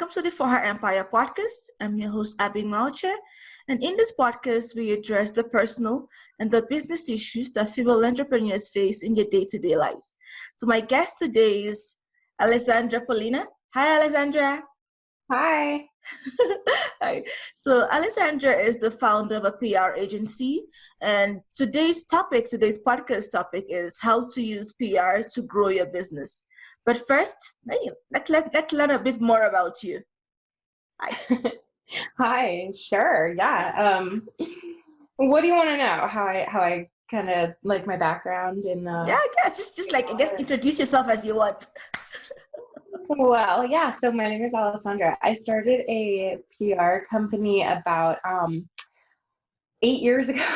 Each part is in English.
welcome to the For Her Empire podcast. I'm your host, Abby Mauche, and in this podcast, we address the personal and the business issues that female entrepreneurs face in their day-to-day lives. So my guest today is Alessandra Pollina. Hi, Alessandra. Hi. Hi. So Alessandra is the founder of a PR agency, and today's podcast topic is how to use PR to grow your business. But first, let's learn a bit more about you. Hi. Hi. Sure. Yeah. What do you want to know? How I kind of like my background in Yeah, I guess just like introduce yourself as you want. Well, yeah. So my name is Alessandra. I started a PR company about 8 years ago,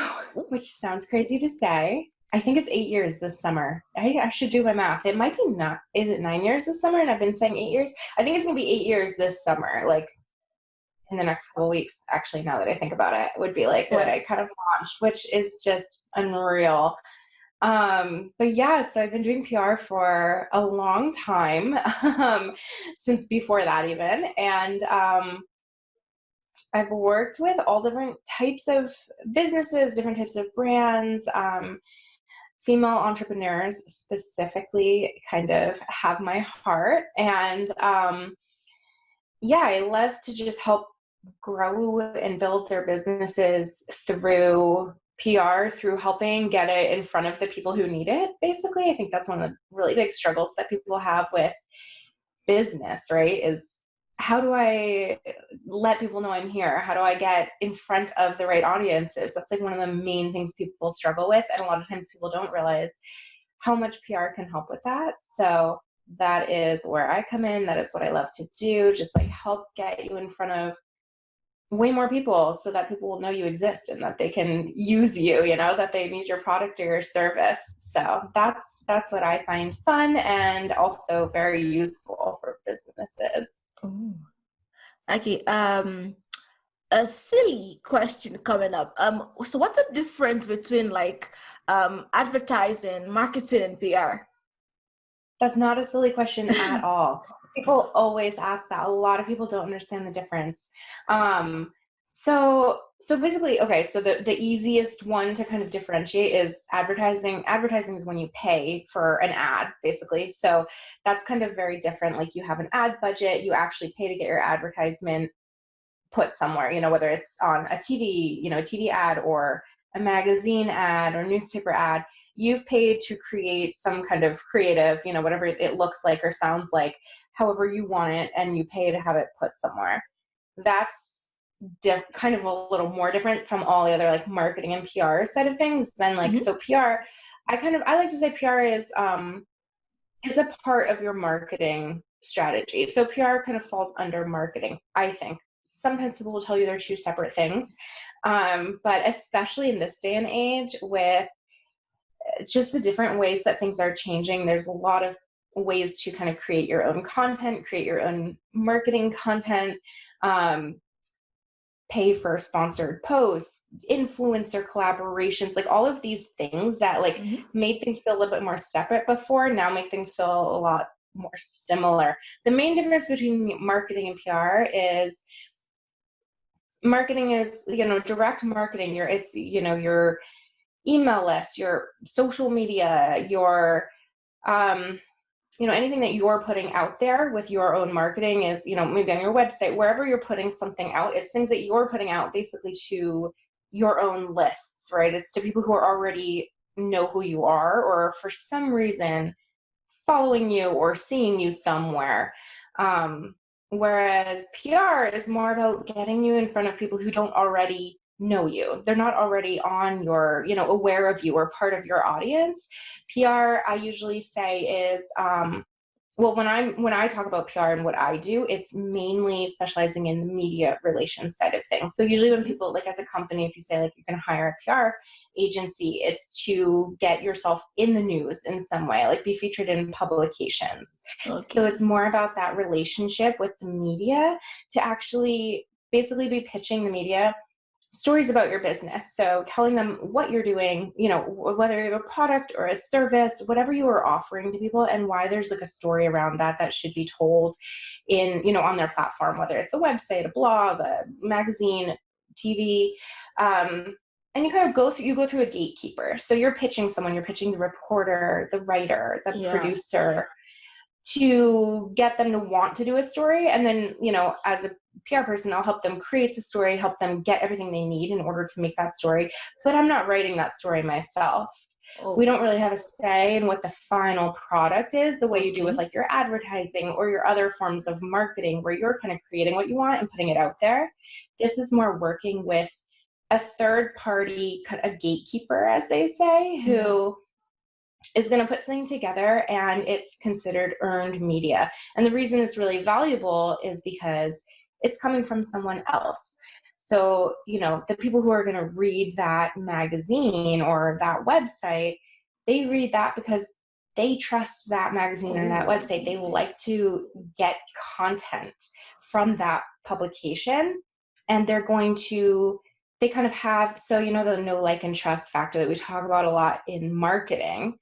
which sounds crazy to say. I think it's 8 years this summer. I should do my math. It might be not. Is it 9 years this summer? And I've been saying 8 years. I think it's gonna be 8 years this summer. Like in the next couple of weeks. Actually, now that I think about it, would be like what I kind of launched, which is just unreal. But yeah, so I've been doing PR for a long time, since before that even. And I've worked with all different types of businesses, different types of brands, female entrepreneurs specifically kind of have my heart. And yeah, I love to just help grow and build their businesses through PR, through helping get it in front of the people who need it. Basically, I think that's one of the really big struggles that people have with business, right? Is how do I let people know I'm here? How do I get in front of the right audiences? That's like one of the main things people struggle with. And a lot of times people don't realize how much PR can help with that. So that is where I come in. That is what I love to do. Just like help get you in front of way more people so that people will know you exist and that they can use you, that they need your product or your service. So that's what I find fun and also very useful for businesses. Oh. Okay. A silly question coming up. So what's the difference between advertising, marketing, and PR? That's not a silly question at all. People always ask that. A lot of people don't understand the difference. So basically, okay, so the easiest one to kind of differentiate is advertising. Advertising is when you pay for an ad, basically. So that's kind of very different. Like you have an ad budget, you actually pay to get your advertisement put somewhere, whether it's on a TV ad or a magazine ad or newspaper ad. You've paid to create some kind of creative, whatever it looks like or sounds like, however you want it, and you pay to have it put somewhere. That's kind of a little more different from all the other like marketing and PR side of things. Then so PR, I like to say PR is a part of your marketing strategy. So PR kind of falls under marketing, I think. Sometimes people will tell you they're two separate things, but especially in this day and age with just the different ways that things are changing, there's a lot of ways to kind of create your own content, create your own marketing content, pay for sponsored posts, influencer collaborations, like all of these things that made things feel a little bit more separate before now make things feel a lot more similar. The main difference between marketing and PR is marketing is, direct marketing. It's your email list, your social media, your, anything that you're putting out there with your own marketing is, maybe on your website, wherever you're putting something out, it's things that you're putting out basically to your own lists, right? It's to people who are already know who you are, or for some reason following you or seeing you somewhere. Whereas PR is more about getting you in front of people who don't already know you. They're not already on your, aware of you or part of your audience. PR, I usually say is, when I talk about PR and what I do, it's mainly specializing in the media relations side of things. So usually when people, like as a company, if you say like you're going to hire a PR agency, it's to get yourself in the news in some way, like be featured in publications. Okay. So it's more about that relationship with the media to actually basically be pitching the media stories about your business. So telling them what you're doing, whether you have a product or a service, whatever you are offering to people, and why there's like a story around that should be told in, on their platform, whether it's a website, a blog, a magazine, TV. And you kind of go through a gatekeeper. So you're pitching someone, you're pitching the reporter, the writer, the producer, to get them to want to do a story. And then, as a PR person, I'll help them create the story, help them get everything they need in order to make that story. But I'm not writing that story myself. Oh. We don't really have a say in what the final product is, the way you do with like your advertising or your other forms of marketing, where you're kind of creating what you want and putting it out there. This is more working with a third party, a gatekeeper, as they say, who is going to put something together, and it's considered earned media. And the reason it's really valuable is because it's coming from someone else. So, the people who are going to read that magazine or that website, they read that because they trust that magazine or that website. They like to get content from that publication, and they're going to, they kind of have, so, the know, like, and trust factor that we talk about a lot in marketing.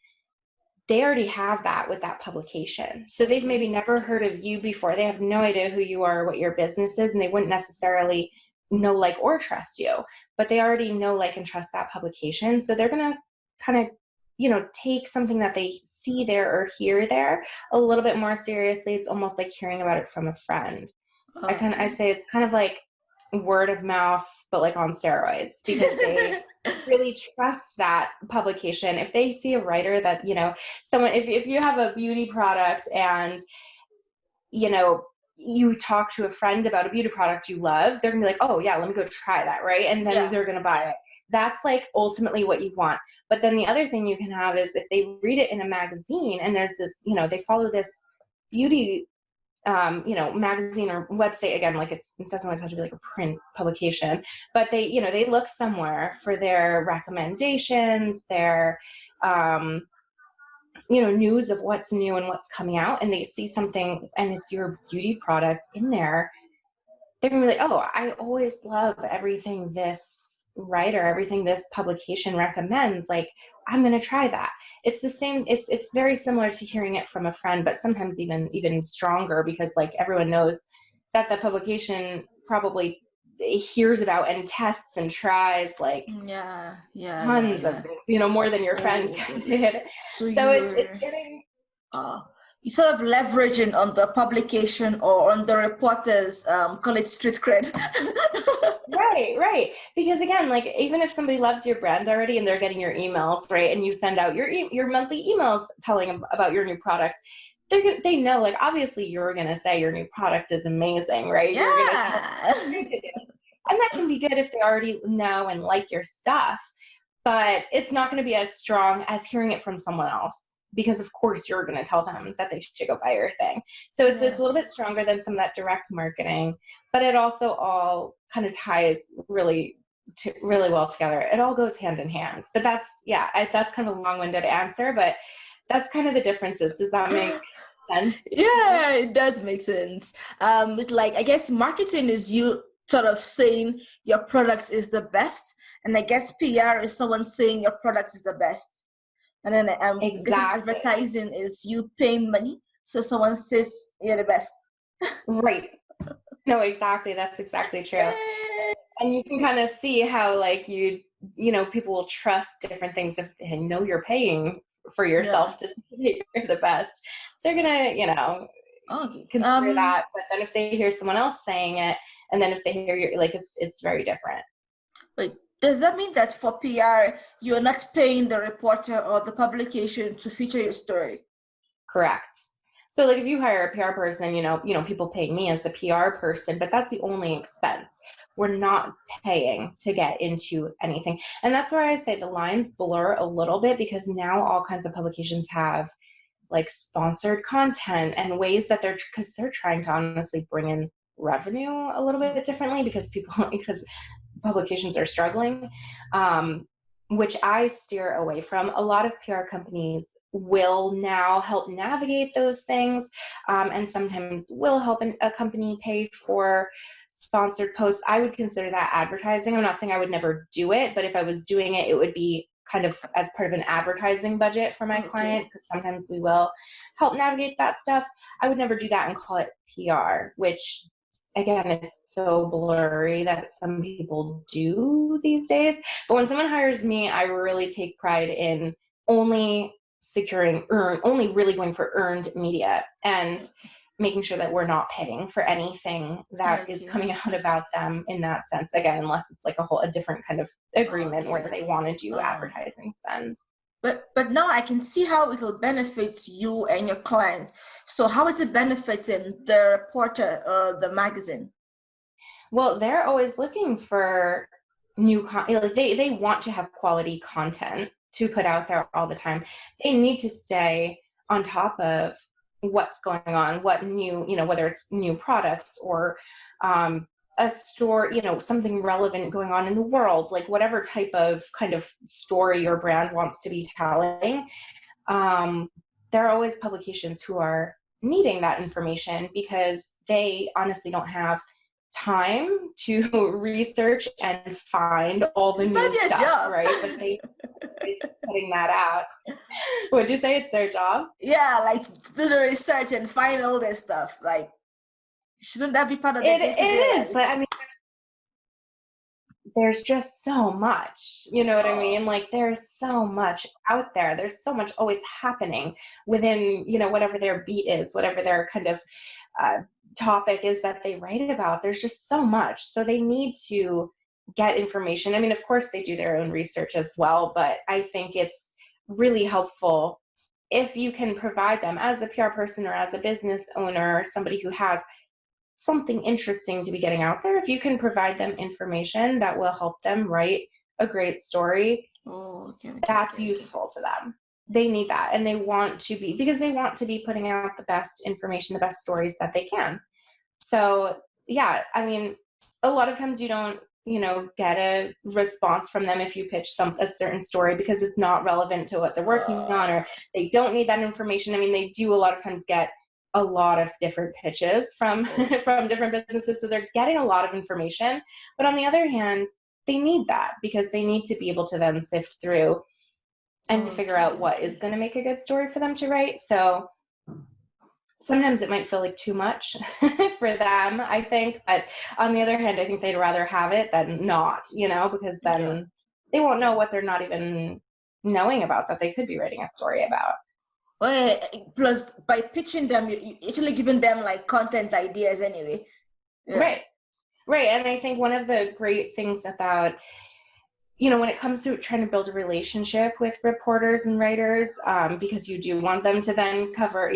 They already have that with that publication. So they've maybe never heard of you before. They have no idea who you are, what your business is, and they wouldn't necessarily know, like, or trust you, but they already know, like, and trust that publication. So they're going to kind of, take something that they see there or hear there a little bit more seriously. It's almost like hearing about it from a friend. I say it's kind of like word of mouth, but like on steroids, because they really trust that publication. If they see a writer that, someone, if you have a beauty product and, you talk to a friend about a beauty product you love, they're gonna be like, oh yeah, let me go try that, right? And then they're gonna buy it. That's like ultimately what you want. But then the other thing you can have is if they read it in a magazine and there's this, they follow this beauty magazine or website, again, like it doesn't always have to be like a print publication, but they, they look somewhere for their recommendations, their, news of what's new and what's coming out, and they see something and it's your beauty product in there. They're gonna be like, oh, I always love everything this writer, everything this publication recommends. Like, I'm going to try that. It's the same. It's very similar to hearing it from a friend, but sometimes even stronger, because like everyone knows that the publication probably hears about and tests and tries like tons of things, more than your friend did. So it's getting. You sort of leveraging on the publication or on the reporters, call it street cred. Right. Because again, like even if somebody loves your brand already and they're getting your emails, right, and you send out your monthly emails telling them about your new product, they know, like, obviously you're going to say your new product is amazing, right? Yeah. You're going to and that can be good if they already know and like your stuff, but it's not going to be as strong as hearing it from someone else, because of course you're going to tell them that they should go buy your thing. So it's a little bit stronger than some of that direct marketing, but it also all kind of ties really well together. It all goes hand in hand. But that's kind of a long-winded answer, but that's kind of the differences. Does that make sense? Yeah, it does make sense. It's like, I guess marketing is you sort of saying your product is the best, and I guess PR is someone saying your product is the best. And then exactly. Advertising is you paying money, so someone says you're the best. Right. No, exactly. That's exactly true. And you can kind of see how, like, people will trust different things if they know you're paying for yourself to say you're the best. They're gonna, consider that. But then if they hear someone else saying it, and then if they hear you, like, it's very different. But does that mean that for PR, you're not paying the reporter or the publication to feature your story? Correct. So like if you hire a PR person, people pay me as the PR person, but that's the only expense. We're not paying to get into anything. And that's where I say the lines blur a little bit, because now all kinds of publications have like sponsored content and ways that because they're trying to honestly bring in revenue a little bit differently, because publications are struggling, which I steer away from. A lot of PR companies will now help navigate those things, and sometimes will help a company pay for sponsored posts, I would consider that advertising. I'm not saying I would never do it, but if I was doing it, it would be kind of as part of an advertising budget for my client, because sometimes we will help navigate that stuff. I would never do that and call it PR, which again, it's so blurry that some people do these days. But when someone hires me, I really take pride in only only really going for earned media and making sure that we're not paying for anything that is coming out about them in that sense. Again, unless it's like a different kind of agreement where they want to do advertising spend. But now I can see how it will benefit you and your clients. So how is it benefiting the reporter, the magazine? Well, they're always looking for new content. Like they want to have quality content to put out there all the time. They need to stay on top of what's going on, what new, whether it's new products or a store, something relevant going on in the world, like whatever type of kind of story your brand wants to be telling. There are always publications who are needing that information because they honestly don't have time to research and find all the new stuff, right? But they putting that out. Would you say it's their job? Yeah, like do the research and find all this stuff. Like, shouldn't that be part of it? It is, but I mean, there's just so much, you know what I mean? Like there's so much out there. There's so much always happening within, whatever their beat is, whatever their kind of topic is that they write about. There's just so much. So they need to get information. I mean, of course they do their own research as well, but I think it's really helpful if you can provide them as a PR person or as a business owner, somebody who has something interesting to be getting out there. If you can provide them information that will help them write a great story, that's useful to them. They need that, and they want to be, because they want to be putting out the best information, the best stories that they can. So yeah, I mean, a lot of times you don't, get a response from them if you pitch a certain story because it's not relevant to what they're working on, or they don't need that information. I mean, they do a lot of times get a lot of different pitches from different businesses, so they're getting a lot of information. But on the other hand, they need that because they need to be able to then sift through and figure out what is going to make a good story for them to write. So sometimes it might feel like too much for them, I think. But on the other hand, I think they'd rather have it than not, because then they won't know what they're not even knowing about that they could be writing a story about. Well, plus by pitching them, you're actually giving them like content ideas anyway. Right. And I think one of the great things about, when it comes to trying to build a relationship with reporters and writers, because you do want them to then cover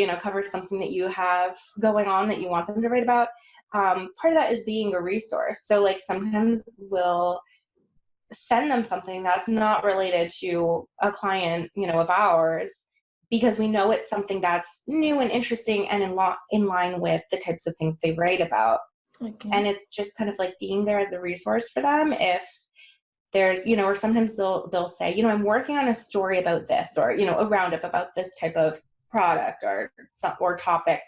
something that you have going on that you want them to write about. Part of that is being a resource. So like sometimes we'll send them something that's not related to a client, of ours, because we know it's something that's new and interesting and in line with the types of things they write about. And it's just kind of like being there as a resource for them. If there's, or sometimes they'll say, I'm working on a story about this, or, a roundup about this type of product or topic.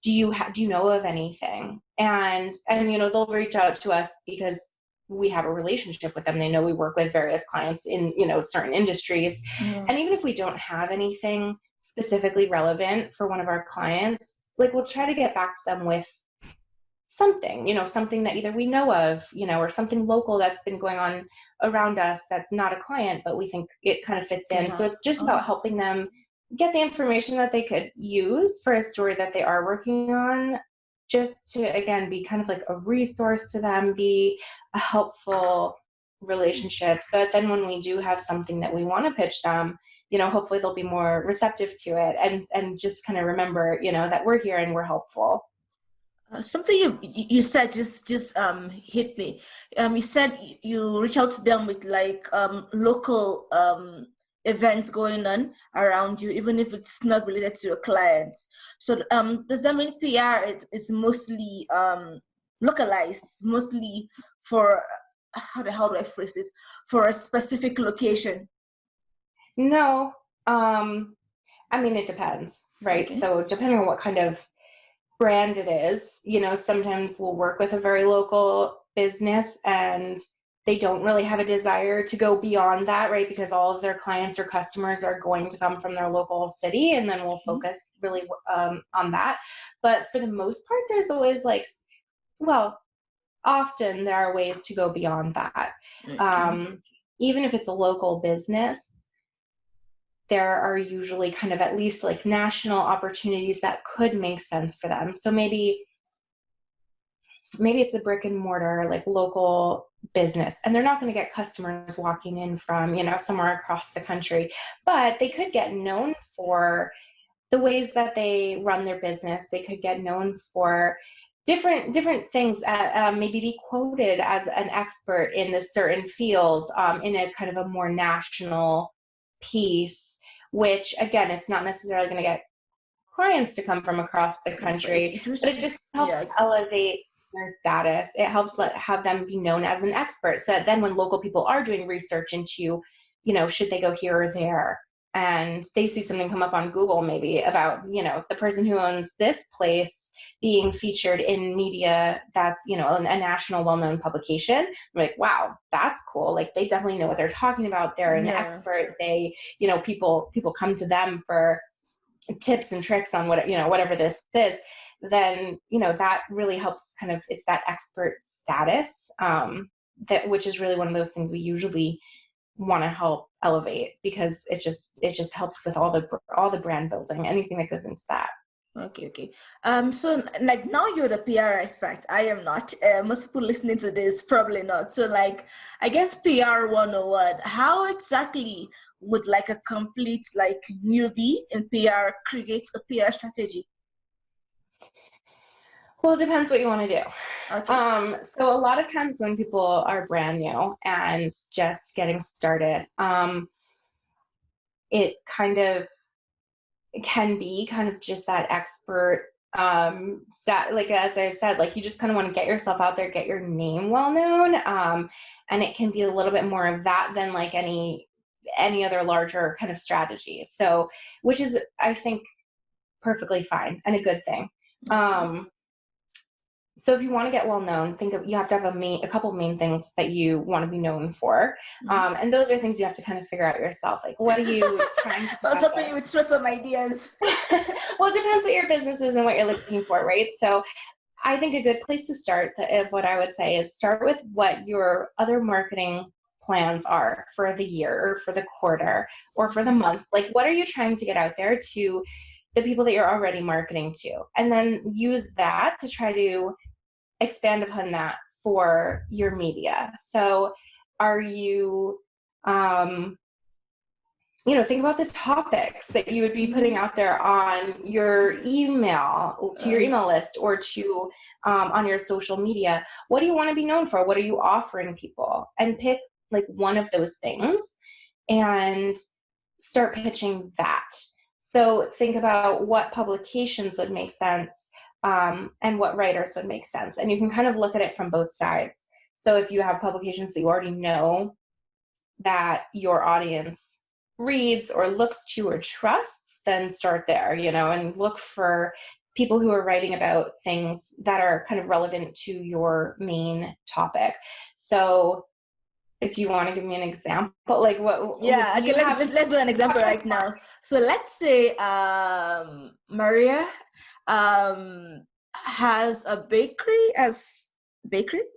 Do you know of anything? And they'll reach out to us because we have a relationship with them. They know we work with various clients in, certain industries. And even if we don't have anything specifically relevant for one of our clients, like we'll try to get back to them with something, something that either we know of, or something local that's been going on around us that's not a client, but we think it kind of fits in. So it's just about helping them get the information that they could use for a story that they are working on, just to, again, be kind of like a resource to them, be a helpful relationship, so that then when we do have something that we want to pitch them, hopefully they'll be more receptive to it and just kind of remember, that we're here and we're helpful. Something you said just hit me. You said you reach out to them with like local events going on around you, even if it's not related to your clients. So does that mean PR is mostly localized, mostly for how do I phrase this, for a specific location? No, I mean, it depends, right? So depending on what kind of brand it is. You know, sometimes we'll work with a very local business and they don't really have a desire to go beyond that, right? Because all of their clients or customers are going to come from their local city, and then we'll focus really on that. But for the most part, there's always like, well, often there are ways to go beyond that. Okay. Even if it's a local business, there are usually kind of at least like national opportunities that could make sense for them. So maybe it's a brick and mortar, like local business, and they're not going to get customers walking in from, you know, somewhere across the country, but they could get known for the ways that they run their business. They could get known for different things, maybe be quoted as an expert in a certain field, in a kind of a more national piece, which again, it's not necessarily going to get clients to come from across the country, but it just helps elevate their status. It helps have them be known as an expert, so that then when local people are doing research into, you know, should they go here or there, and they see something come up on Google maybe about, you know, the person who owns this place being featured in media that's, you know, a national well-known publication, I'm like, wow, that's cool. Like, they definitely know what they're talking about. They're an expert. They, you know, people come to them for tips and tricks on what, you know, whatever this is. Then, you know, that really helps kind of, it's that expert status, that, which is really one of those things we usually want to help elevate, because it just helps with all the brand building, anything that goes into that. Okay. So like, now you're the PR expert. I am not. Most people listening to this probably not. So like, I guess PR 101, how exactly would like a complete like newbie in PR create a PR strategy? Well, it depends what you want to do. Okay. So a lot of times when people are brand new and just getting started, it kind of can be kind of just that expert like, as I said, like, you just kind of want to get yourself out there, get your name well known, and it can be a little bit more of that than like any other larger kind of strategy. So, which is, I think, perfectly fine and a good thing. So if you want to get well known, you have to have a couple of main things that you want to be known for. And those are things you have to kind of figure out yourself. Like, what are you trying to do? I was hoping you would throw some ideas. Well, it depends what your business is and what you're looking for, right? So I think a good place to start, what I would say, is start with what your other marketing plans are for the year or for the quarter or for the month. Like, what are you trying to get out there to the people that you're already marketing to? And then use that to try to expand upon that for your media. So are you, you know, think about the topics that you would be putting out there on your email, to your email list, or to on your social media. What do you want to be known for? What are you offering people? And pick like one of those things and start pitching that. So think about what publications would make sense, and what writers would make sense. And you can kind of look at it from both sides. So if you have publications that you already know that your audience reads or looks to or trusts, then start there, you know, and look for people who are writing about things that are kind of relevant to your main topic. So do you want to give me an example? Like, what? Yeah, okay, let's do an example right now. So let's say Maria has a bakery.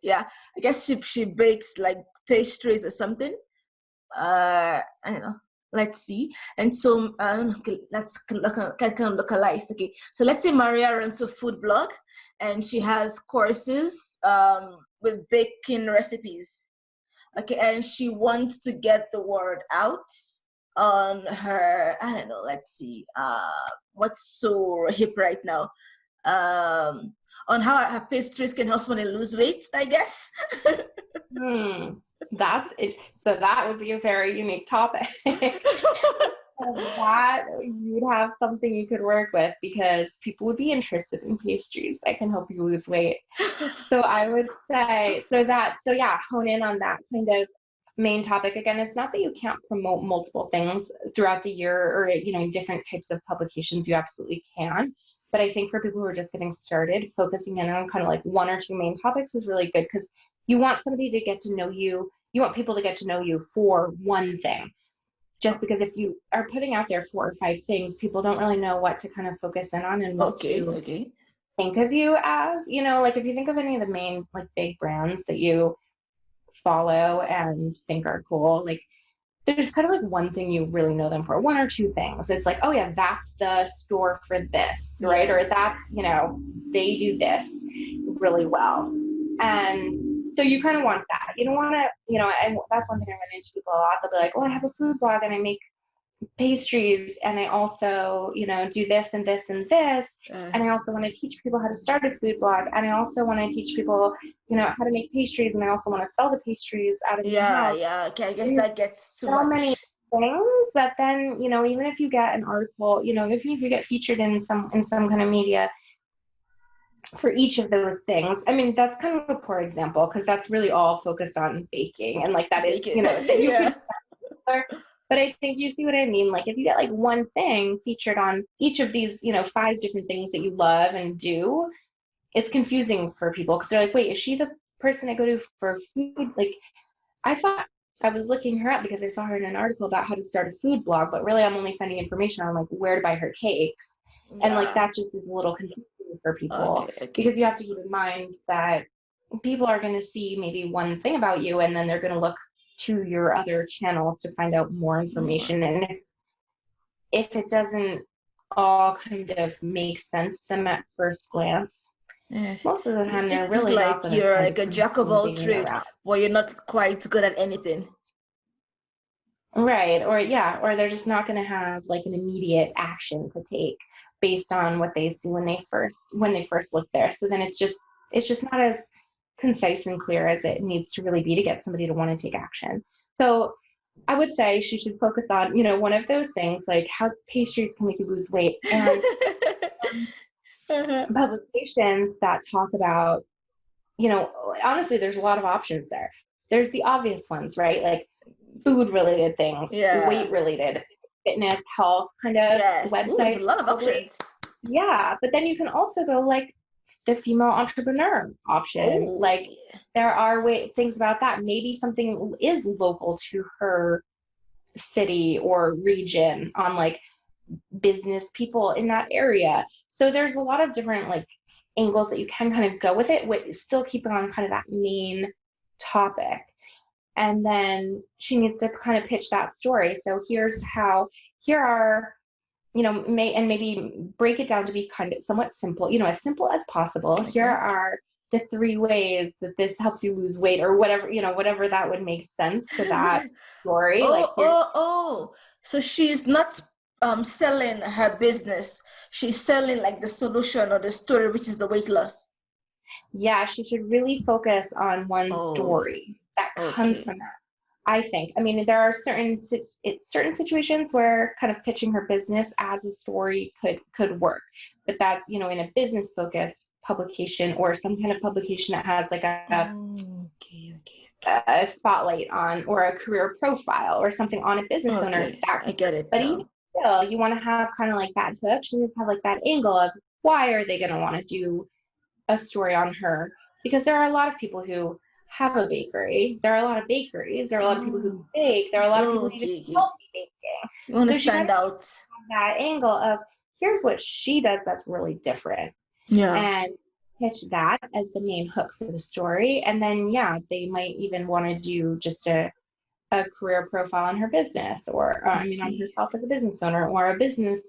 Yeah, I guess she bakes like pastries or something. I don't know. Let's see. And so okay, let's kind of localize. Okay, so let's say Maria runs a food blog, and she has courses with baking recipes. Okay, and she wants to get the word out on her, I don't know, let's see, what's so hip right now? On how her pastries can help someone lose weight, I guess. That's it. So that would be a very unique topic. That you'd have something you could work with, because people would be interested in pastries that can help you lose weight. So I would say, so yeah, hone in on that kind of main topic. Again, it's not that you can't promote multiple things throughout the year or, different types of publications. You absolutely can. But I think for people who are just getting started, focusing in on kind of like one or two main topics is really good, because you want somebody to get to know you. You want people to get to know you for one thing. Just because if you are putting out there 4 or 5 things, people don't really know what to kind of focus in on and what to think of you as. Like if you think of any of the main like big brands that you follow and think are cool, like there's kind of like one thing you really know them for, one or two things. It's like, oh yeah, that's the store for this, right? Or that's, they do this really well. And so you kind of want that. You don't want to, and that's one thing I run into people a lot. They'll be like, oh, I have a food blog and I make pastries and I also, do this and this and this. And I also want to teach people how to start a food blog. And I also want to teach people, how to make pastries. And I also want to sell the pastries out of my house. Yeah. Okay, I guess that gets too so much. many things that then, even if you get an article, even if you get featured in some kind of media for each of those things. I mean, that's kind of a poor example because that's really all focused on baking. And like that is, that you yeah. But I think you see what I mean. Like if you get like one thing featured on each of these, 5 different things that you love and do, it's confusing for people because they're like, wait, is she the person I go to for food? Like I thought I was looking her up because I saw her in an article about how to start a food blog, but really I'm only finding information on like where to buy her cakes. Yeah. And like that just is a little confusing for people because you have to keep in mind that people are going to see maybe one thing about you and then they're going to look to your other channels to find out more information. And if it doesn't all kind of make sense to them at first glance, most of the time they're really like you're like a jack of all trades, but you're not quite good at anything. Right. Or they're just not going to have like an immediate action to take based on what they see when they first look there. So then it's just not as concise and clear as it needs to really be to get somebody to want to take action. So I would say she should focus on, one of those things, like how pastries can make you lose weight, and publications that talk about, honestly, there's a lot of options there. There's the obvious ones, right? Like food related things, weight related, fitness, health kind of websites. Ooh, there's a lot of options. Yeah. But then you can also go like the female entrepreneur option. Like there are things about that. Maybe something is local to her city or region on like business people in that area. So there's a lot of different like angles that you can kind of go with it, with still keeping on kind of that main topic. And then she needs to kind of pitch that story. So here are, maybe break it down to be kind of somewhat simple, as simple as possible. Okay. Here are the 3 ways that this helps you lose weight, or whatever, whatever that would make sense to that story. So she's not selling her business. She's selling like the solution or the story, which is the weight loss. Yeah, she should really focus on one story that comes from that. I think. I mean, there are certain situations where kind of pitching her business as a story could work, but that, in a business focused publication or some kind of publication that has like a spotlight on, or a career profile or something on a business owner. I get it. But even still, you want to have kind of like that hook. She needs to have like that angle of why are they going to want to do a story on her? Because there are a lot of people who have a bakery. There are a lot of bakeries. There are a lot of people who bake. There are a lot of people who do healthy baking. You want to stand out. That angle of here's what she does that's really different. Yeah. And pitch that as the main hook for the story. And then, they might even want to do just a career profile on her business, or on herself as a business owner, or a business,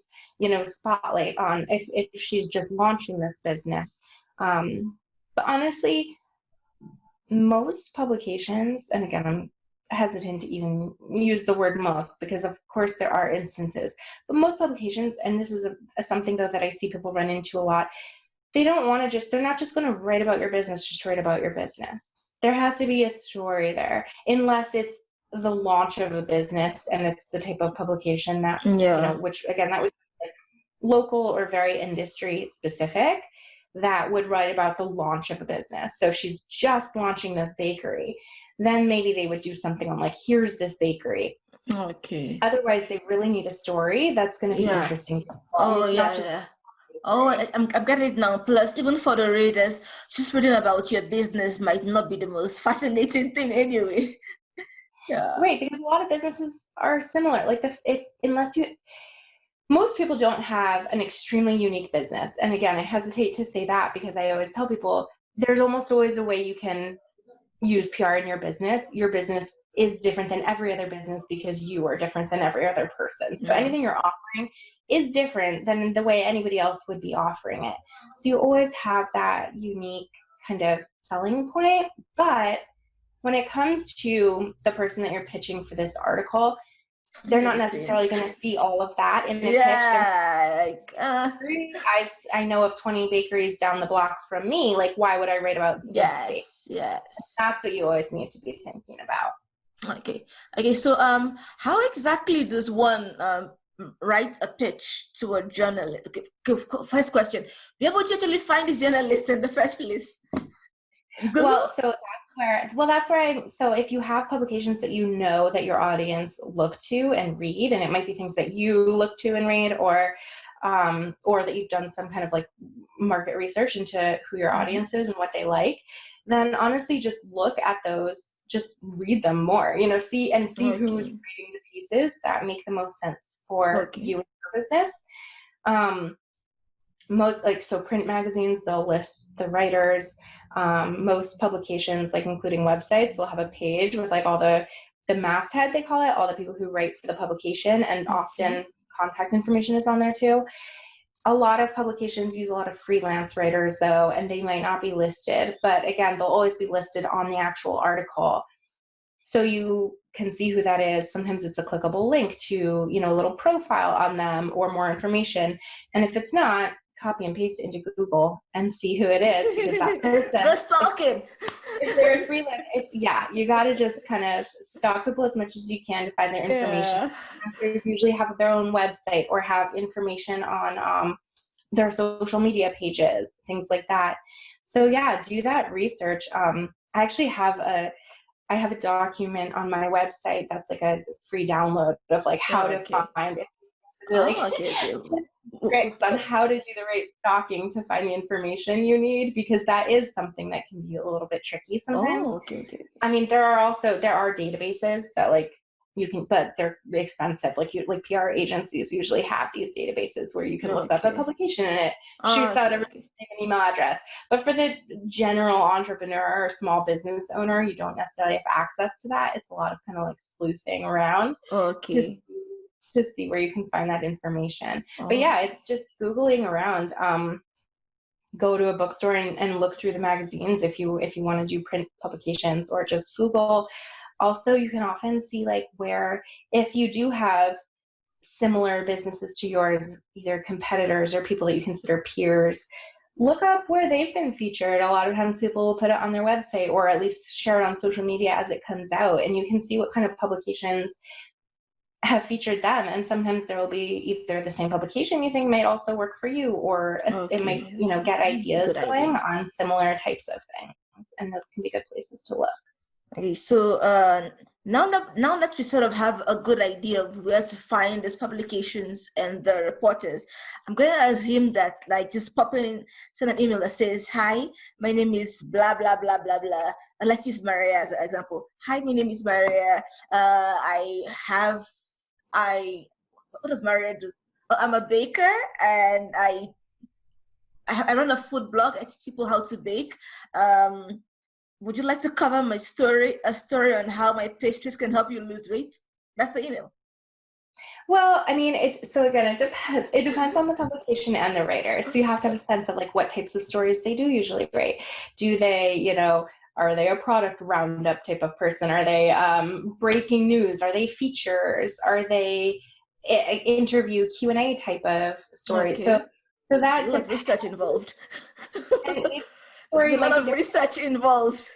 spotlight on if she's just launching this business. But honestly, most publications, and again, I'm hesitant to even use the word most because of course there are instances, but most publications, and this is something though that I see people run into a lot, they're not just going to write about your business just to write about your business. There has to be a story there, unless it's the launch of a business and it's the type of publication that, which again, that would be local or very industry specific, that would write about the launch of a business. So she's just launching this bakery. then maybe they would do something on like, here's this bakery. Okay. Otherwise, they really need a story that's going to be interesting to people. Oh, and yeah, not just yeah. Oh, I'm getting it now. Plus, even for the readers, just reading about your business might not be the most fascinating thing anyway. Yeah. Right, because a lot of businesses are similar. Like most people don't have an extremely unique business. And again, I hesitate to say that because I always tell people there's almost always a way you can use PR in your business. Your business is different than every other business because you are different than every other person. So anything you're offering is different than the way anybody else would be offering it. So you always have that unique kind of selling point. But when it comes to the person that you're pitching for this article, they're not necessarily going to see all of that in the pitch. I know of 20 bakeries down the block from me. Like, why would I write about this bake? Yes. That's what you always need to be thinking about. Okay. So, how exactly does one write a pitch to a journalist? Okay, first question: where would you actually find these journalists in the first place? Google? So if you have publications that you know that your audience look to and read, and it might be things that you look to and read, or that you've done some kind of like market research into who your audience is and what they like, then honestly just look at those, just read them more, see who's reading the pieces that make the most sense for you and your business. So print magazines, they'll list the writers. Most publications, like including websites, will have a page with like all the masthead, they call it, all the people who write for the publication, and often contact information is on there too. A lot of publications use a lot of freelance writers though, and they might not be listed, but again, they'll always be listed on the actual article. So you can see who that is. Sometimes it's a clickable link to, a little profile on them or more information. And if it's not, copy and paste it into Google and see who it is, because that person, go stalking. If they're a freelance, you got to just kind of stalk people as much as you can to find their information. They usually have their own website or have information on their social media pages, things like that. So yeah, do that research. I actually have a document on my website that's like a free download of like how to find it. Tricks on how to do the right stalking to find the information you need, because that is something that can be a little bit tricky sometimes. I mean, there are databases that like you can, but they're expensive. Like PR agencies usually have these databases where you can look up a publication and it shoots out an email address. But for the general entrepreneur or small business owner, you don't necessarily have access to that. It's a lot of kind of like sleuthing around to see where you can find that information. But yeah, it's just Googling around. Go to a bookstore and look through the magazines if you want to do print publications, or just Google. Also, you can often see like where, if you do have similar businesses to yours, either competitors or people that you consider peers, look up where they've been featured. A lot of times people will put it on their website or at least share it on social media as it comes out, and you can see what kind of publications have featured them. And sometimes there will be either the same publication you think might also work for you, or it might, get ideas going on similar types of things. And those can be good places to look. Okay, so now that we sort of have a good idea of where to find these publications and the reporters, I'm going to assume that like just send an email that says, "Hi, my name is blah blah blah blah blah." And let's use Maria as an example. "Hi, my name is Maria. What does Maria do? I'm a baker, and I run a food blog. I teach people how to bake. Would you like to cover a story on how my pastries can help you lose weight?" That's the email. Well, I mean, it depends. It depends on the publication and the writer. So you have to have a sense of like what types of stories they do usually write. Do they, are they a product roundup type of person? Are they breaking news? Are they features? Are they interview Q&A type of stories? So that a lot of research involved. There's a lot of research involved.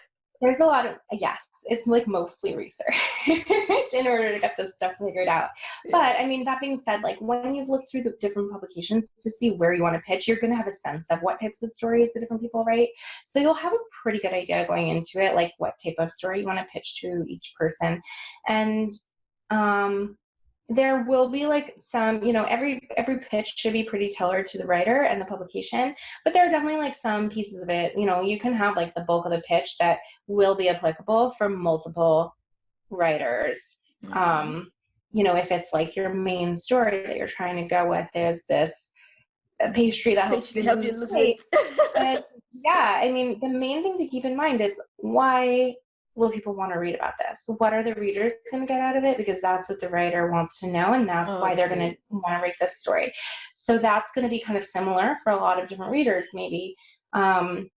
There's a lot of, yes, it's like mostly research in order to get this stuff figured out. Yeah. But I mean, that being said, like when you've looked through the different publications to see where you want to pitch, you're going to have a sense of what types of stories the different people write. So you'll have a pretty good idea going into it, like what type of story you want to pitch to each person. And, there will be like some, every pitch should be pretty tailored to the writer and the publication, but there are definitely like some pieces of it, you can have like the bulk of the pitch that will be applicable for multiple writers. Mm-hmm. If it's like your main story that you're trying to go with is this pastry that helps you lose weight. But yeah, I mean, the main thing to keep in mind is why will people want to read about this? What are the readers going to get out of it? Because that's what the writer wants to know, and that's why they're going to want to read this story. So that's going to be kind of similar for a lot of different readers, maybe. And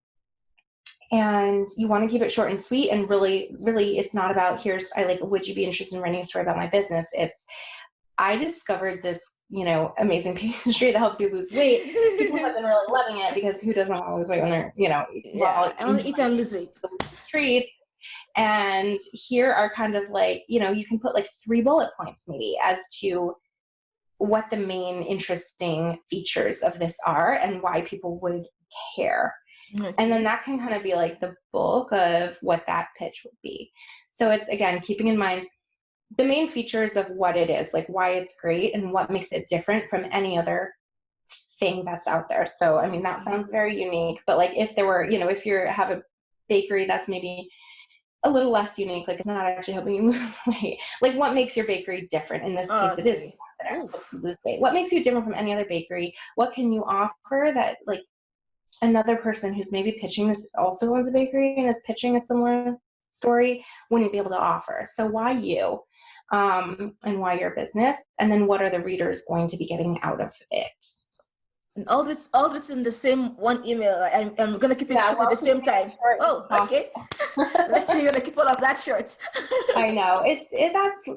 you want to keep it short and sweet, and really, really, it's not about would you be interested in writing a story about my business? It's, I discovered this, amazing pastry that helps you lose weight. People have been really loving it because who doesn't want to lose weight when they're, I want to eat and lose weight. Streets. And here are kind of like, you can put like 3 bullet points maybe as to what the main interesting features of this are and why people would care. Okay. And then that can kind of be like the bulk of what that pitch would be. So it's, again, keeping in mind the main features of what it is, like why it's great and what makes it different from any other thing that's out there. So, I mean, that sounds very unique, but like if there were, if you have a bakery that's maybe a little less unique, like it's not actually helping you lose weight. Like what makes your bakery different? In this case, it is that it helps you lose weight. What makes you different from any other bakery? What can you offer that like another person who's maybe pitching this also owns a bakery and is pitching a similar story wouldn't be able to offer? So why you? And why your business? And then what are the readers going to be getting out of it? And all this in the same one email. I'm gonna keep it short at the same time. Oh, okay. Let's see, you're gonna keep all of that short. I know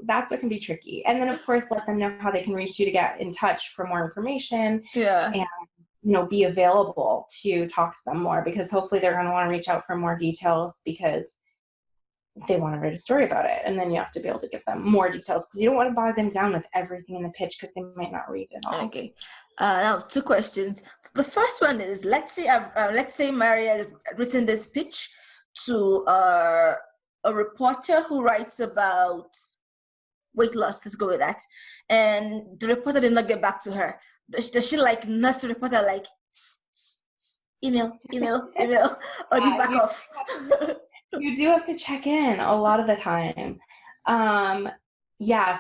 that's what can be tricky. And then of course let them know how they can reach you to get in touch for more information. Yeah. And be available to talk to them more, because hopefully they're going to want to reach out for more details because they want to write a story about it. And then you have to be able to give them more details because you don't want to bog them down with everything in the pitch because they might not read it all. Okay. Now 2 questions. The first one is, let's say Maria has written this pitch to a reporter who writes about weight loss. Let's go with that. And the reporter did not get back to her. Does she like nudge the reporter like email, or do you back off? You do have to check in a lot of the time.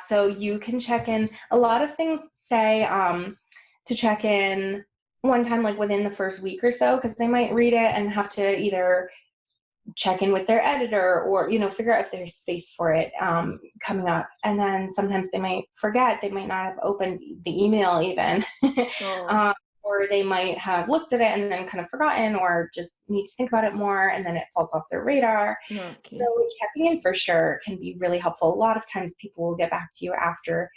So you can check in. A lot of things say to check in one time, like within the first week or so, because they might read it and have to either check in with their editor or, figure out if there's space for it coming up. And then sometimes they might forget. They might not have opened the email even. Or they might have looked at it and then kind of forgotten, or just need to think about it more, and then it falls off their radar. Okay. So checking in for sure can be really helpful. A lot of times people will get back to you after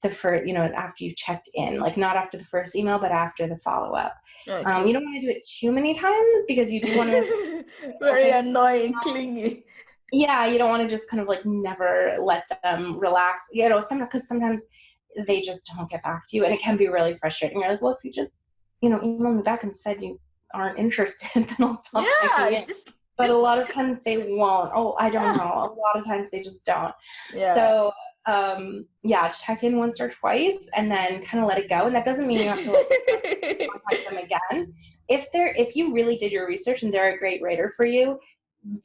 the first, after you've checked in, like not after the first email, but after the follow-up. Okay. You don't want to do it too many times because you do want to very annoying, clingy. Yeah, you don't want to just kind of like never let them relax, because sometimes they just don't get back to you, and it can be really frustrating. You're like, well, if you just email me back and said you aren't interested, then I'll stop checking in. But a lot of times they won't. Oh, I don't know. A lot of times they just don't. Yeah. So check in once or twice and then kind of let it go. And that doesn't mean you have to contact them again. If you really did your research and they're a great writer for you,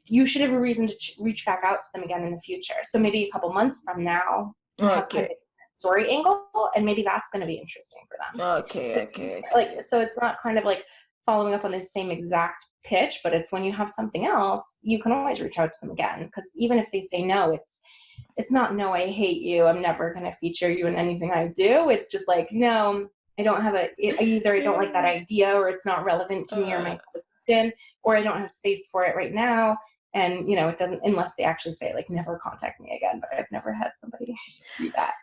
you should have a reason to reach back out to them again in the future. So maybe a couple months from now, have kind of a story angle, and maybe that's going to be interesting for them. Okay. So it's not kind of like following up on the same exact pitch, but it's when you have something else, you can always reach out to them again. Because even if they say no, it's not no, I hate you, I'm never going to feature you in anything I do. It's just like, no, I don't have either I don't like that idea, or it's not relevant to me or my question, or I don't have space for it right now. And, it doesn't, unless they actually say like, never contact me again. But I've never had somebody do that.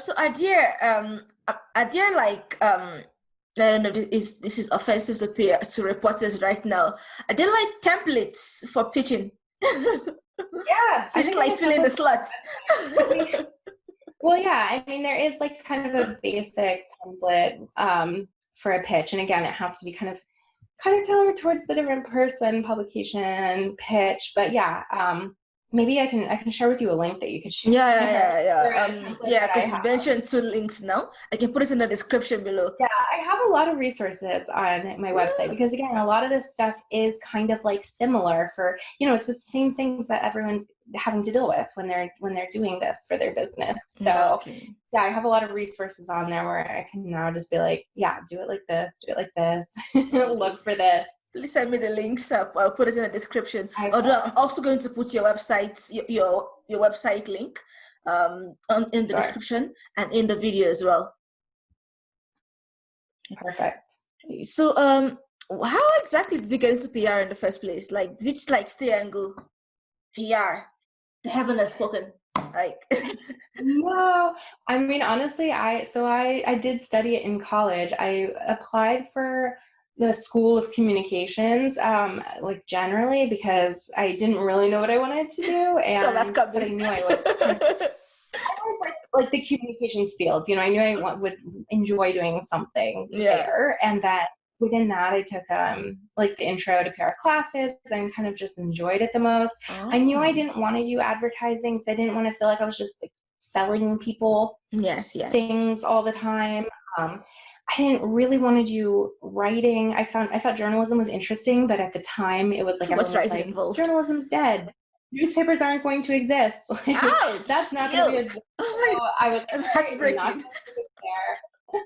So are there like I don't know if this is offensive to reporters right now. I don't like templates for pitching. Yeah, So I you just think like a filling the template's slots. well, yeah, I mean, there is like kind of a basic template for a pitch. And again, it has to be kind of tailored towards the different person, publication, pitch. But yeah, maybe I can share with you a link that you could share for a template Yeah, that I because you have. mentioned two links now. I can put it in the description below. Yeah, I have a lot of resources on my website because again, a lot of this stuff is kind of like similar for, it's the same things that everyone's having to deal with when they're doing this for their business. So Okay. yeah, I have a lot of resources on there where I can now just be like, yeah, do it like this, look for this. Please send me the links up. I'll put it in the description. I Although I'm also going to put your website link in the sure. description and in the video as well. Perfect. So how exactly did you get into PR in the first place? Like, did you just like stay and go PR? The heaven has spoken. Like No, I mean, honestly, I did study it in college. I applied for the School of Communications, like generally because I didn't really know what I wanted to do, so that's but I coming. knew I was kind of like the communications fields. I knew would enjoy doing something Yeah. there, and that within that, I took like the intro to PR classes and kind of just enjoyed it the most. I knew I Oh. didn't want to do advertising, so I didn't want to feel like I was just like selling people Yes. things all the time. I didn't really want to do writing. I thought journalism was interesting, but at the time it was like Too much everyone was writing like, involved. journalism's dead. Newspapers aren't going to exist. Like, that's Ouch! not going to be a Yuck! job. Oh So I was like, my, that's all right, I'm not heartbreaking. going to do it there.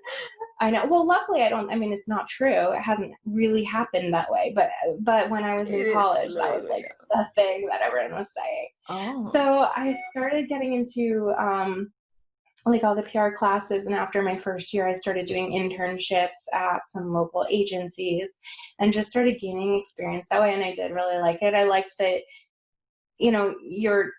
I know. Well, luckily I mean, it's not true. It hasn't really happened that way. But when I was It in is college, that was slowly. like the thing that everyone was saying. Oh. So I started getting into like all the PR classes. And after my first year, I started doing internships at some local agencies and just started gaining experience that way. And I did really like it. I liked that, you're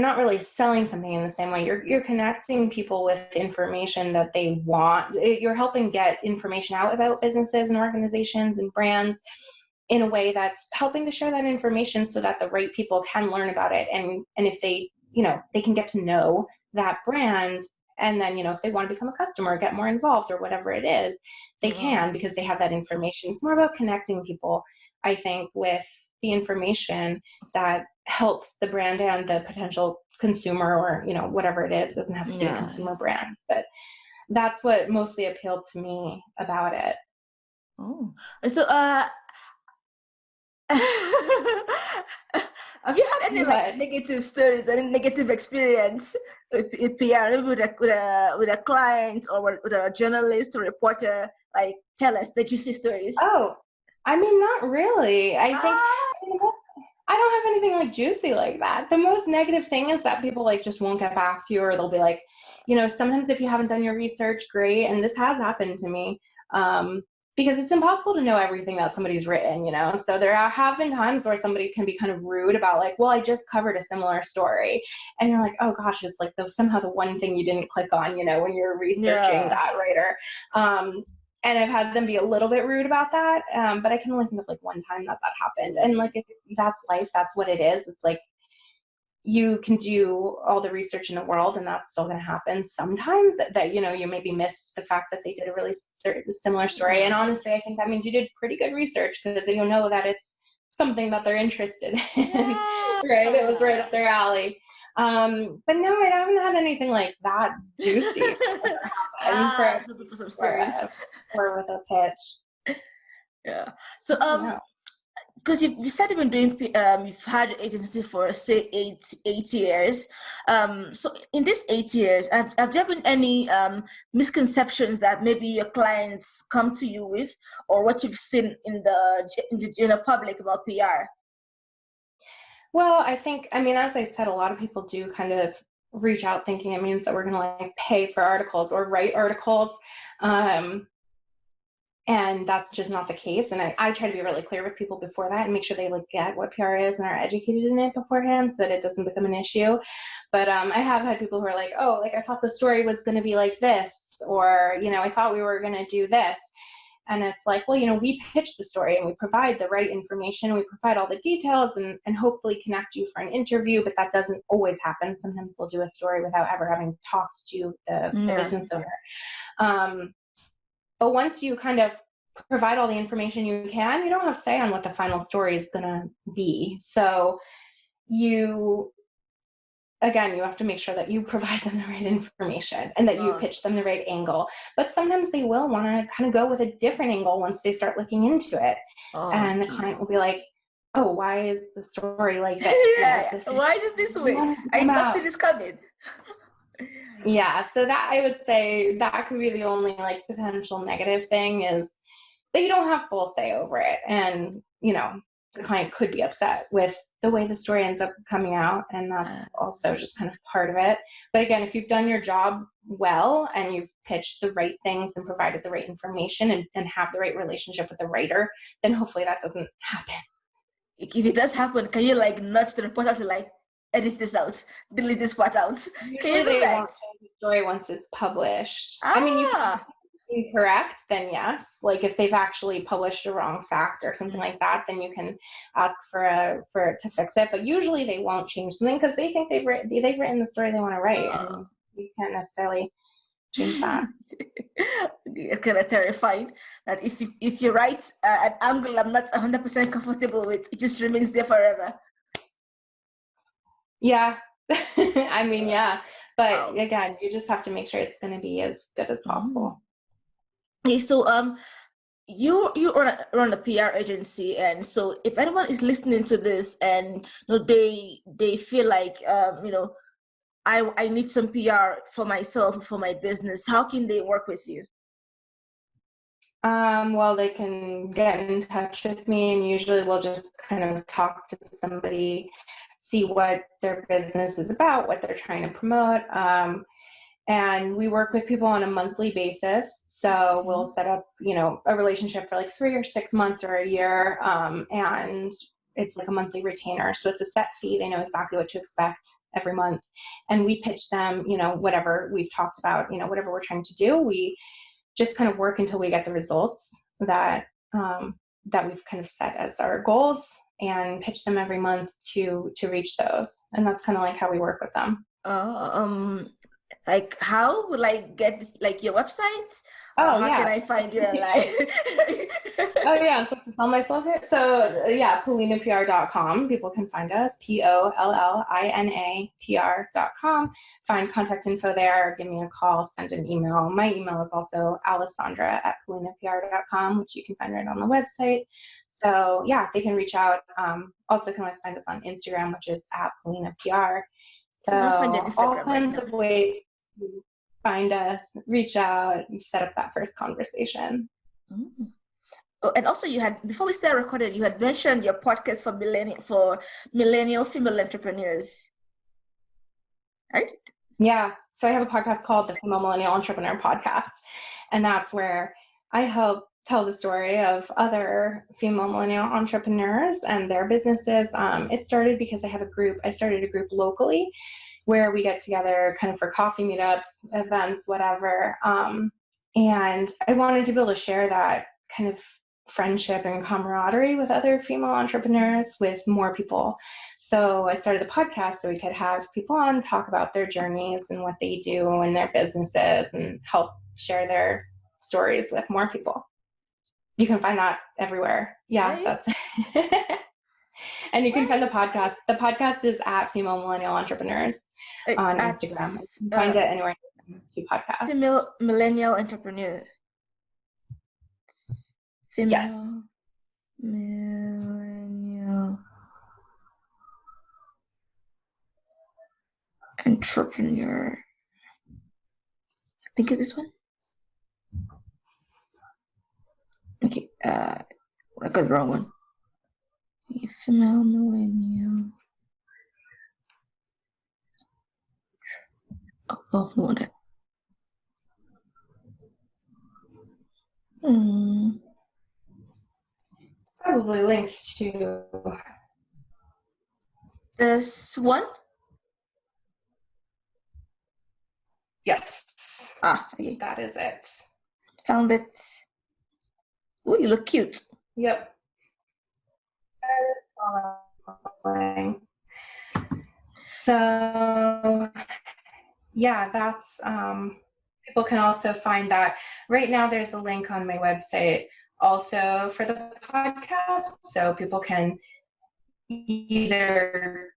not really selling something in the same way. You're connecting people with information that they want. You're helping get information out about businesses and organizations and brands in a way that's helping to share that information so that the right people can learn about it. And if they, they can get to know that brand. And then, if they want to become a customer, get more involved or whatever it is, they can because they have that information. It's more about connecting people, I think, with the information that helps the brand and the potential consumer or, whatever it is. It doesn't have to be a consumer brand, but that's what mostly appealed to me about it. Oh. So have you had any like negative stories, any negative experience with PR, maybe with a client or with a journalist or reporter? Like, tell us the juicy stories. Oh, I mean, not really. I think I don't have anything like juicy like that. The most negative thing is that people like just won't get back to you, or they'll be like, sometimes if you haven't done your research, great. And this has happened to me. Because it's impossible to know everything that somebody's written, So there have been times where somebody can be kind of rude about like, well, I just covered a similar story. And you're like, oh gosh, it's like somehow the one thing you didn't click on, when you're researching that writer. And I've had them be a little bit rude about that. But I can only think of like one time that happened. And like, if that's life, that's what it is. It's like, you can do all the research in the world and that's still going to happen sometimes that you maybe missed the fact that they did a really similar story. And honestly, I think that means you did pretty good research because you know that it's something that they're interested in. Right? It was right up their alley. But no, I haven't had anything like that juicy For some stories. or with a pitch. Yeah. So because you said you've been doing you've had agency for say eight years. So in these 8 years, have there been any misconceptions that maybe your clients come to you with, or what you've seen in the general public about PR? Well, as I said, a lot of people do kind of reach out thinking it means that we're going to like pay for articles or write articles. And that's just not the case. And I try to be really clear with people before that and make sure they like get what PR is and are educated in it beforehand so that it doesn't become an issue. But I have had people who are like, oh, like I thought the story was going to be like this, or, you know, I thought we were going to do this. And it's like, well, you know, we pitch the story and we provide the right information. We provide all the details and hopefully connect you for an interview, but that doesn't always happen. Sometimes they'll do a story without ever having talked to the business owner. But once you kind of provide all the information you can, you don't have say on what the final story is going to be. So you have to make sure that you provide them the right information and that you pitch them the right angle. But sometimes they will want to kind of go with a different angle once they start looking into it. And the client will be like, oh, why is the story like this? Yeah, why is it this way? I must see this coming. Yeah, so that I would say that could be the only like potential negative thing is that you don't have full say over it. And, you know, the client could be upset with the way the story ends up coming out. And that's also just kind of part of it. But again, if you've done your job well and you've pitched the right things and provided the right information and have the right relationship with the writer, then hopefully that doesn't happen. If it does happen, can you like nudge the reporter to like edit this out, delete this part out? Can you do that? Won't tell the story once it's published. I mean, you can be incorrect, then yes. Like if they've actually published a wrong fact or something like that, then you can ask for it to fix it. But usually they won't change something because they think they've written the story they want to write, and you can't necessarily change that. It's kind of terrifying that if you write an angle I'm not 100% comfortable with, it just remains there forever. Yeah. I mean, yeah. But again, you just have to make sure it's going to be as good as possible. Okay, so you run a PR agency, and so if anyone is listening to this and you know, they feel like you know, I need some PR for myself, for my business, how can they work with you? Well, they can get in touch with me, and usually we'll just kind of talk to somebody, see what their business is about, what they're trying to promote. And we work with people on a monthly basis. So we'll set up, you know, a relationship for like 3 or 6 months or a year. And it's like a monthly retainer. So it's a set fee. They know exactly what to expect every month. And we pitch them, you know, whatever we've talked about, you know, whatever we're trying to do. We just kind of work until we get the results that we've kind of set as our goals and pitch them every month to reach those. And that's kind of like how we work with them. Like how will I get this, like your website? How can I find you online? Oh yeah, so to sell myself here. So yeah, PollinaPR.com. People can find us, POLLINAPR.com. Find contact info there, give me a call, send an email. My email is also Alessandra@PollinaPR.com, which you can find right on the website. So yeah, they can reach out. Also can always find us on Instagram, which is @PollinaPR. So all kinds of ways to find us, reach out, and set up that first conversation. Oh, and also you had, before we started recording, you had mentioned your podcast for millennial female entrepreneurs, right? Yeah. So I have a podcast called the Female Millennial Entrepreneur Podcast. And that's where I help tell the story of other female millennial entrepreneurs and their businesses. It started because I started a group locally where we get together kind of for coffee meetups, events, whatever. And I wanted to be able to share that kind of friendship and camaraderie with other female entrepreneurs with more people. So I started the podcast so we could have people on, talk about their journeys and what they do and their businesses and help share their stories with more people. You can find that everywhere. Yeah, that's and you can find the podcast. The podcast is at Female Millennial Entrepreneurs on Instagram. You can find it anywhere you see podcasts. Female Millennial Entrepreneur. Female Millennial Entrepreneur. I think it's this one. Okay, I got the wrong one. Female Millennial. Oh, no wonder. It's probably links to this one. Yes. Okay. That is it. Found it. Oh, you look cute. Yep. So yeah, that's people can also find that. Right now there's a link on my website also for the podcast, so people can either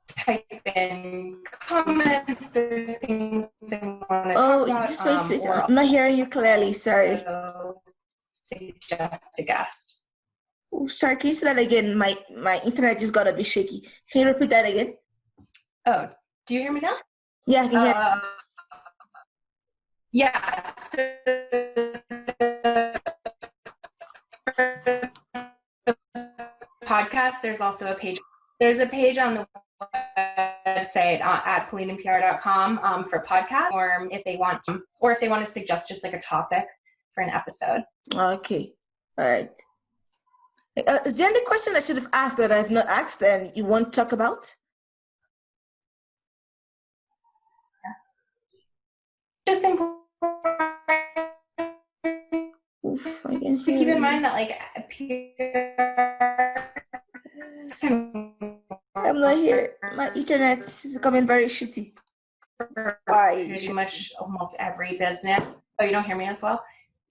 type in comments or things they want to talk about. Just wait. I'm not hearing you clearly. Sorry. Suggest a guest. Oh, sorry, can you say that again? My internet just got a bit shaky. Can you repeat that again? Oh, do you hear me now? Yeah, I can hear. Yeah. So podcast, there's also a page. There's a page on the website at pollinapr.com for podcast, or if they want to, or if they want to suggest just like a topic for an episode. Okay. All right. Is there any question I should have asked that I've not asked and you want to talk about? Just important. Oof, I can Keep hear in mind that like I'm not here. My internet is becoming very shitty. Pretty much almost every business. Oh, you don't hear me as well?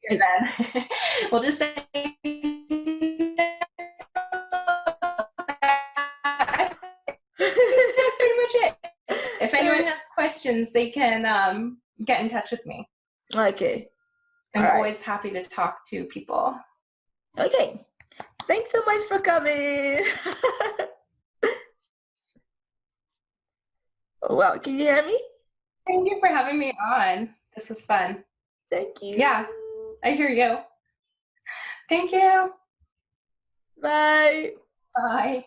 Then we'll just say that's pretty much it. If anyone has questions, they can get in touch with me. Okay. I'm always happy to talk to people. Okay. Thanks so much for coming. Wow, can you hear me? Thank you for having me on. This was fun. Thank you. Yeah, I hear you. Thank you. Bye. Bye.